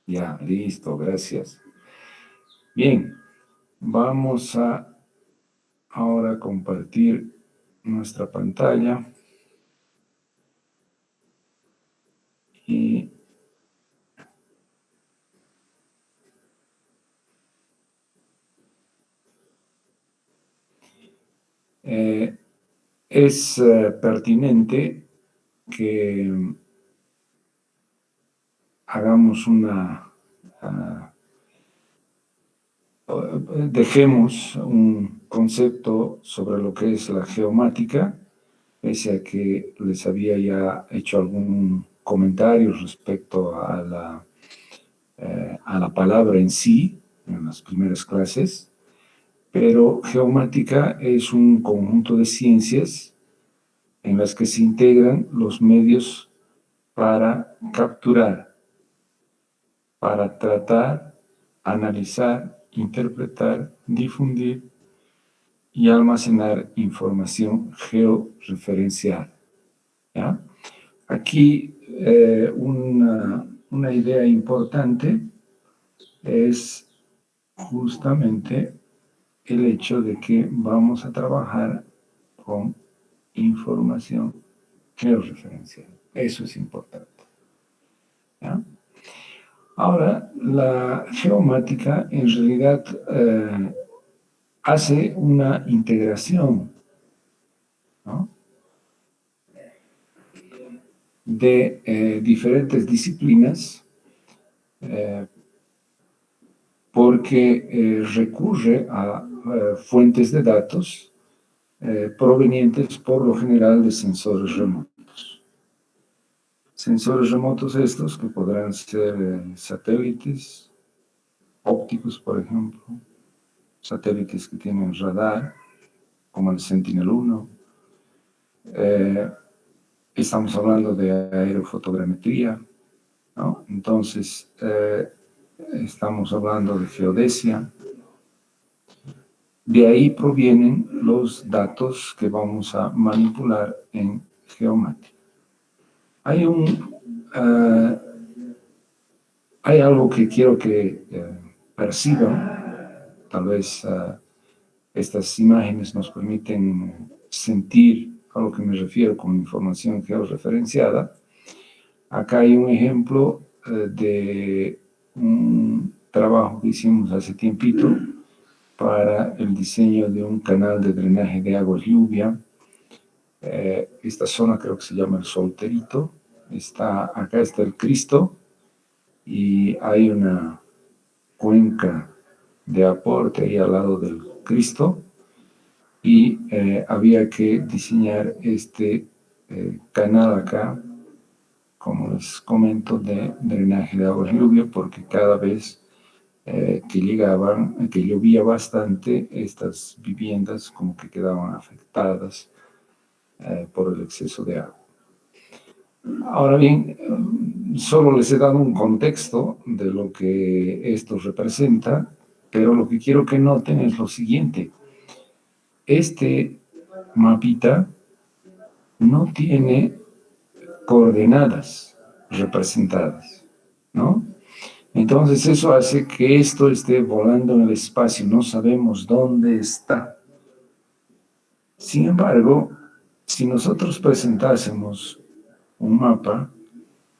Ya, listo, gracias. Bien, vamos a ahora compartir nuestra pantalla y es pertinente que hagamos dejemos un concepto sobre lo que es la geomática, pese a que les había ya hecho algún comentario respecto a la palabra en sí, en las primeras clases, pero geomática es un conjunto de ciencias en las que se integran los medios para capturar, para tratar, analizar, interpretar, difundir y almacenar información georreferencial. ¿Ya? Aquí una idea importante es justamente el hecho de que vamos a trabajar con información georreferencial. Eso es importante. ¿Ya? Ahora, la geomática en realidad hace una integración, ¿no?, de diferentes disciplinas porque recurre a fuentes de datos provenientes por lo general de sensores remotos. Sensores remotos estos que podrán ser satélites ópticos, por ejemplo, satélites que tienen radar, como el Sentinel-1. Estamos hablando de aerofotogrametría, ¿no? Entonces, estamos hablando de geodesia. De ahí provienen los datos que vamos a manipular en geomática. Hay algo que quiero que perciban. Tal vez estas imágenes nos permiten sentir a lo que me refiero con información georreferenciada. Acá hay un ejemplo de un trabajo que hicimos hace tiempito para el diseño de un canal de drenaje de agua lluvia. Esta zona creo que se llama el Solterito. Acá está el Cristo y hay una cuenca de aporte ahí al lado del Cristo y había que diseñar este canal acá, como les comento, de drenaje de agua lluvia, porque cada vez que llovía bastante, estas viviendas como que quedaban afectadas por el exceso de agua. Ahora bien, solo les he dado un contexto de lo que esto representa, pero lo que quiero que noten es lo siguiente. Este mapita no tiene coordenadas representadas, ¿no? Entonces eso hace que esto esté volando en el espacio, no sabemos dónde está. Sin embargo, si nosotros presentásemos un mapa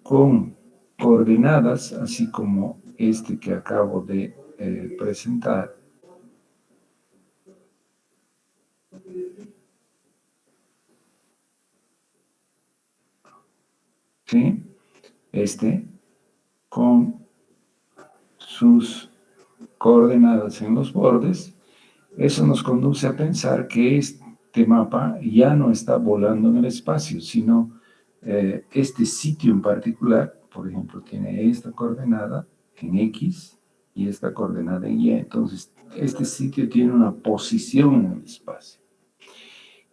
con coordenadas, así como este que acabo de presentar, ¿sí?, con sus coordenadas en los bordes, eso nos conduce a pensar que este mapa ya no está volando en el espacio, sino este sitio en particular, por ejemplo, tiene esta coordenada en X y esta coordenada en Y. Entonces, este sitio tiene una posición en el espacio.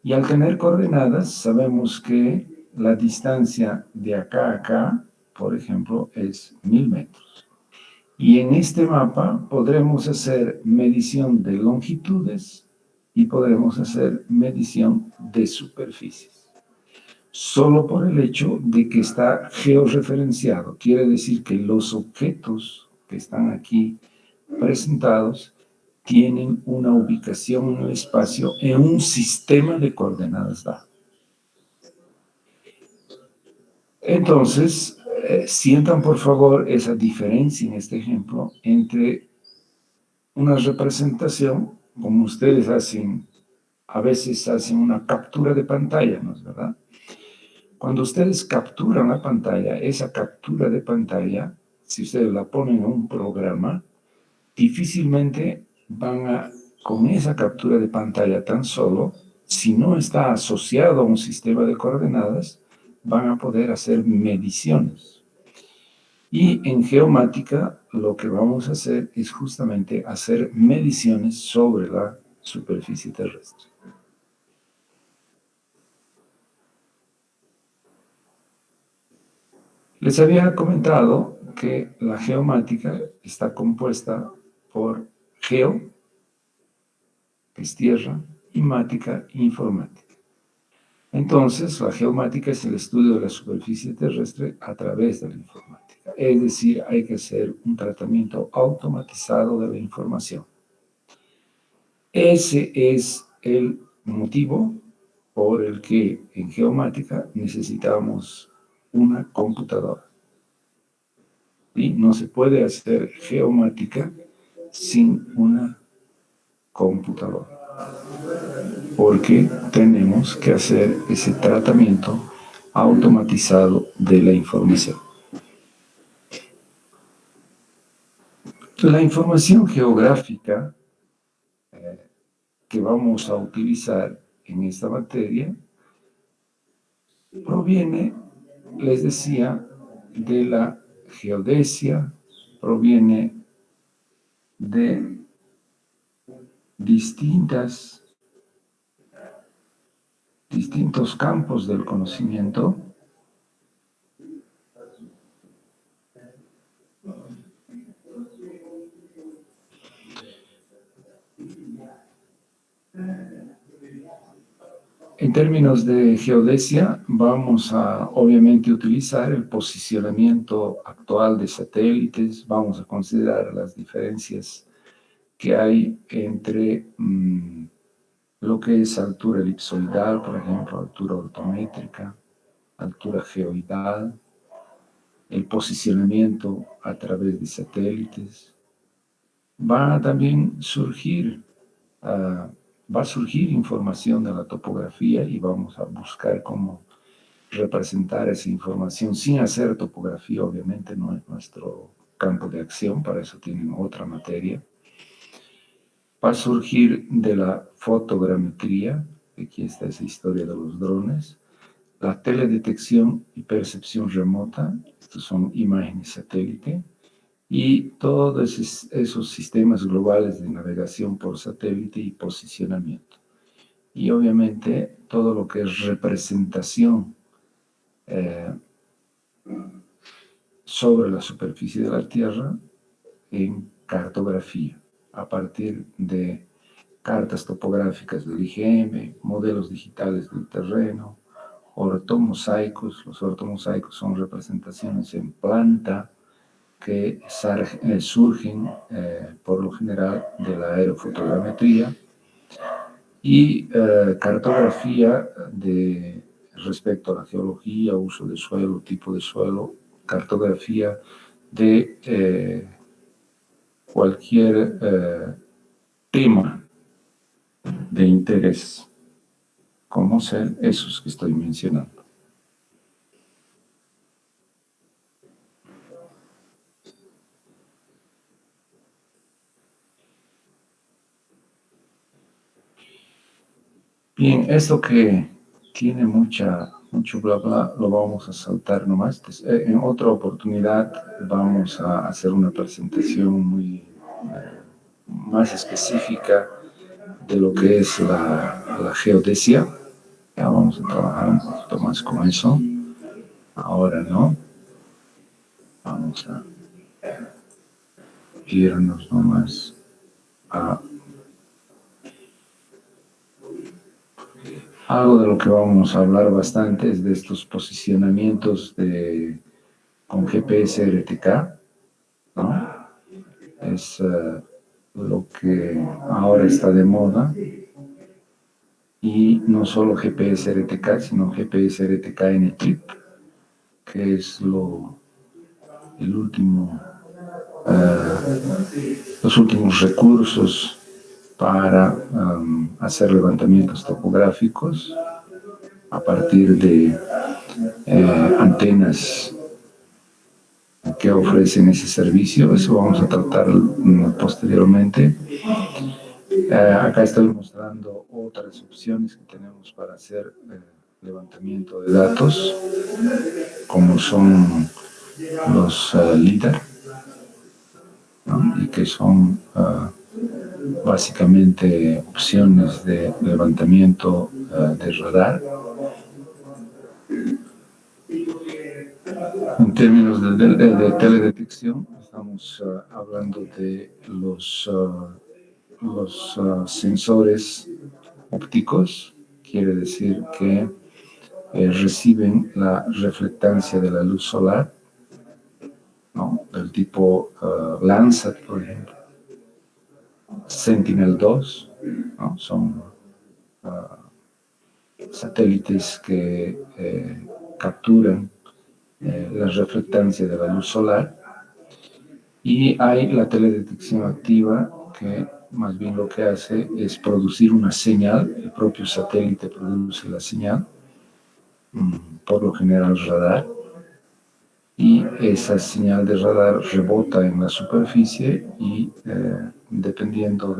Y al tener coordenadas, sabemos que la distancia de acá a acá, por ejemplo, es 1000 metros. Y en este mapa podremos hacer medición de longitudes y podremos hacer medición de superficies. solo por el hecho de que está georreferenciado. Quiere decir que los objetos que están aquí presentados tienen una ubicación en el espacio en un sistema de coordenadas dado. Entonces, sientan por favor esa diferencia en este ejemplo entre una representación, como ustedes hacen, a veces hacen una captura de pantalla, ¿no es verdad? Cuando ustedes capturan la pantalla, esa captura de pantalla, si ustedes la ponen en un programa, difícilmente van a, con esa captura de pantalla tan solo, si no está asociado a un sistema de coordenadas, van a poder hacer mediciones. Y en geomática lo que vamos a hacer es justamente hacer mediciones sobre la superficie terrestre. Les había comentado que la geomática está compuesta por geo, que es tierra, y mática, informática. Entonces, la geomática es el estudio de la superficie terrestre a través de la informática. Es decir, hay que hacer un tratamiento automatizado de la información. Ese es el motivo por el que en geomática necesitamos una computadora. Y no se puede hacer geomática sin una computadora, porque tenemos que hacer ese tratamiento automatizado de la información. La información geográfica que vamos a utilizar en esta materia proviene, les decía, de la geodesia, proviene de distintos campos del conocimiento. En términos de geodesia, vamos a obviamente utilizar el posicionamiento actual de satélites, vamos a considerar las diferencias que hay entre lo que es altura elipsoidal, por ejemplo, altura ortométrica, altura geoidal, el posicionamiento a través de satélites. Va a también surgir va a surgir información de la topografía y vamos a buscar cómo representar esa información sin hacer topografía, obviamente no es nuestro campo de acción, para eso tienen otra materia. Va a surgir de la fotogrametría, aquí está esa historia de los drones, la teledetección y percepción remota, estos son imágenes satélite, y todos esos sistemas globales de navegación por satélite y posicionamiento. Y obviamente todo lo que es representación sobre la superficie de la Tierra en cartografía, a partir de cartas topográficas del IGM, modelos digitales del terreno, ortomosaicos. Los ortomosaicos son representaciones en planta que surgen por lo general de la aerofotogrametría, y cartografía respecto a la geología, uso de suelo, tipo de suelo, cartografía de cualquier tema de interés, como ser esos que estoy mencionando. Bien, esto que tiene mucho bla bla, lo vamos a saltar nomás. En otra oportunidad vamos a hacer una presentación muy más específica de lo que es la geodesia. Ya vamos a trabajar un poquito más con eso. Ahora no. Vamos a irnos nomás Algo de lo que vamos a hablar bastante es de estos posicionamientos con GPS RTK, ¿no? Es lo que ahora está de moda. Y no solo GPS RTK, sino GPS RTK en chip, que es el último, los últimos recursos para hacer levantamientos topográficos a partir de antenas que ofrecen ese servicio. Eso vamos a tratar posteriormente. Acá estoy mostrando otras opciones que tenemos para hacer levantamiento de datos, como son los LIDAR, ¿no? Y que son básicamente opciones de levantamiento de radar. En términos de teledetección, estamos hablando de los sensores ópticos, quiere decir que reciben la reflectancia de la luz solar, ¿no? Del tipo Landsat, por ejemplo, Sentinel-2, ¿no? Son satélites que capturan la reflectancia de la luz solar. Y hay la teledetección activa, que más bien lo que hace es producir una señal. El propio satélite produce la señal, por lo general radar, y esa señal de radar rebota en la superficie y dependiendo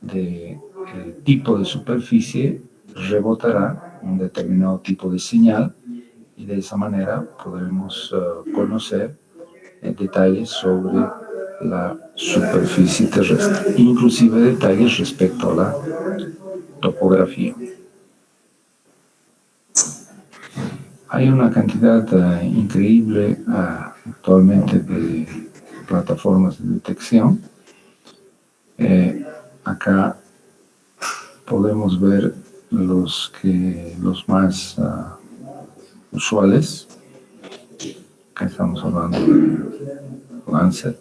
del tipo de superficie, rebotará un determinado tipo de señal, y de esa manera podremos conocer detalles sobre la superficie terrestre, inclusive detalles respecto a la topografía. Hay una cantidad increíble actualmente de plataformas de detección. Acá podemos ver los más usuales. Acá estamos hablando de Landsat,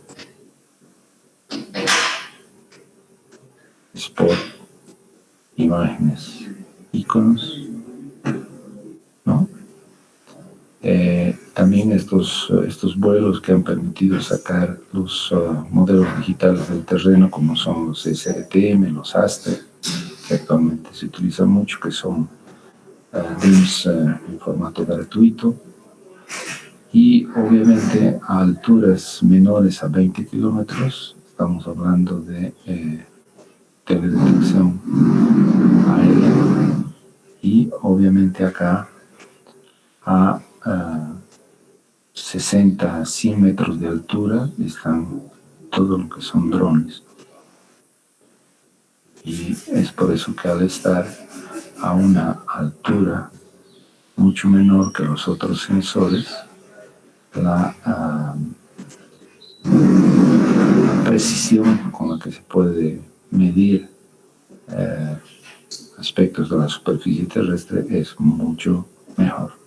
Spot, imágenes, iconos, ¿no? También estos vuelos que han permitido sacar los modelos digitales del terreno, como son los SRTM, los ASTER, que actualmente se utilizan mucho, que son DIMS en formato gratuito, y obviamente a alturas menores a 20 kilómetros estamos hablando de teledetección aérea, y obviamente acá a 60 a 100 metros de altura están todo lo que son drones. Y es por eso que al estar a una altura mucho menor que los otros sensores, la precisión con la que se puede medir aspectos de la superficie terrestre es mucho mejor.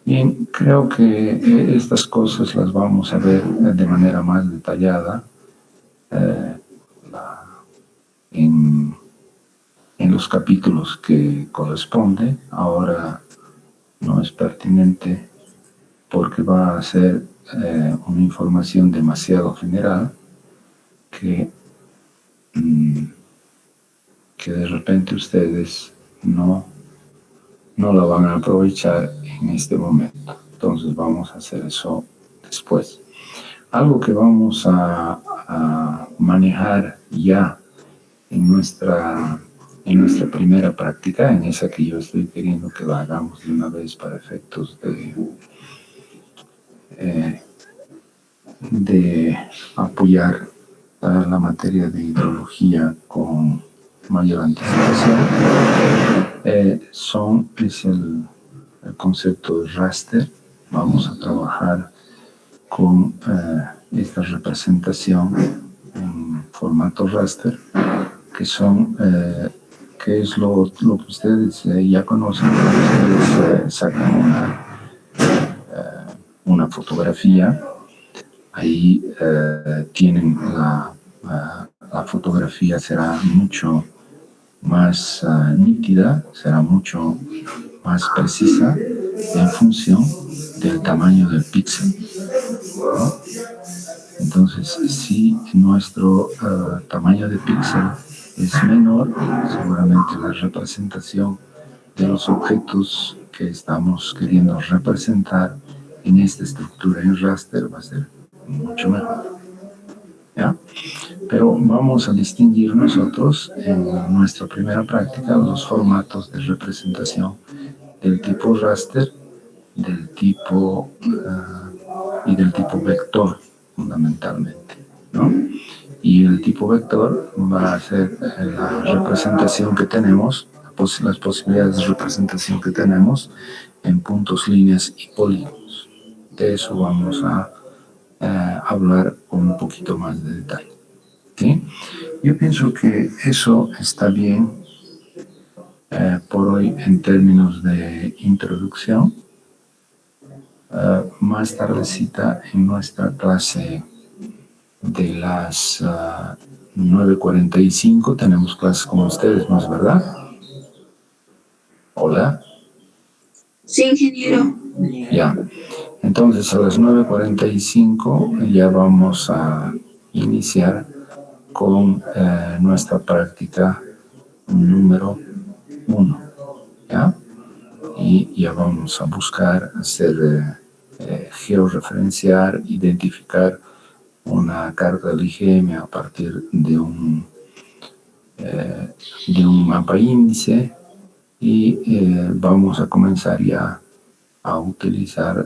Bien, creo que estas cosas las vamos a ver de manera más detallada en los capítulos que corresponde. Ahora no es pertinente porque va a ser una información demasiado general que de repente ustedes no la van a aprovechar en este momento. Entonces vamos a hacer eso después. Algo que vamos a manejar ya en nuestra primera práctica, en esa que yo estoy queriendo que la hagamos de una vez para efectos de apoyar la materia de hidrología con mayor anticipación, es el concepto de raster. Vamos a trabajar con esta representación en formato raster, que son, que es lo que ustedes ya conocen. Ustedes sacan una fotografía, ahí tienen la fotografía será mucho más nítida, será mucho más precisa en función del tamaño del píxel, ¿no? Entonces, si nuestro tamaño de píxel es menor, seguramente la representación de los objetos que estamos queriendo representar en esta estructura en raster va a ser mucho mejor, ¿ya? Pero vamos a distinguir nosotros en nuestra primera práctica los formatos de representación del tipo raster, del tipo y del tipo vector fundamentalmente, ¿no? Y el tipo vector va a ser la representación que tenemos, las posibilidades de representación que tenemos en puntos, líneas y polígonos. De eso vamos a hablar con un poquito más de detalle, ¿sí? Yo pienso que eso está bien por hoy en términos de introducción. Más tardecita en nuestra clase de las 9:45 tenemos clases con ustedes, ¿no es verdad? Hola. Sí, ingeniero. Ya. Entonces a las 9:45 ya vamos a iniciar con nuestra práctica número 1, ¿ya? Y ya vamos a buscar hacer georreferenciar, identificar una carga del IgM a partir de un mapa índice y vamos a comenzar ya a utilizar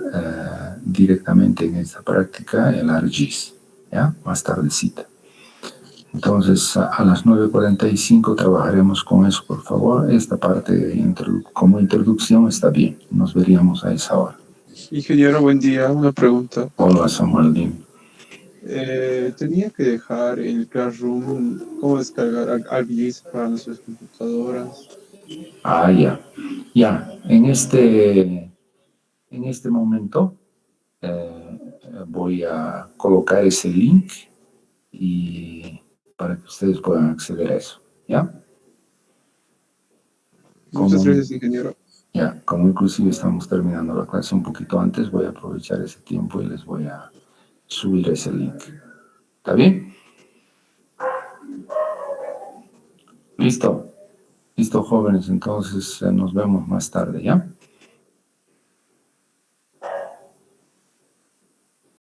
directamente en esta práctica el ArcGIS, ¿ya? Más tardecita. Entonces, a las 9:45 trabajaremos con eso, por favor. Esta parte como introducción está bien. Nos veríamos a esa hora. Ingeniero, buen día. Una pregunta. Hola, Samuel. Dime. Tenía que dejar en el Classroom cómo descargar ArcGIS para nuestras computadoras. Ya. Ya, en este momento voy a colocar ese link y para que ustedes puedan acceder a eso, ¿ya? Muchas gracias, ingeniero. Ya, como inclusive estamos terminando la clase un poquito antes, voy a aprovechar ese tiempo y les voy a subir ese link. ¿Está bien? Listo. Listo, jóvenes. Entonces nos vemos más tarde, ¿ya?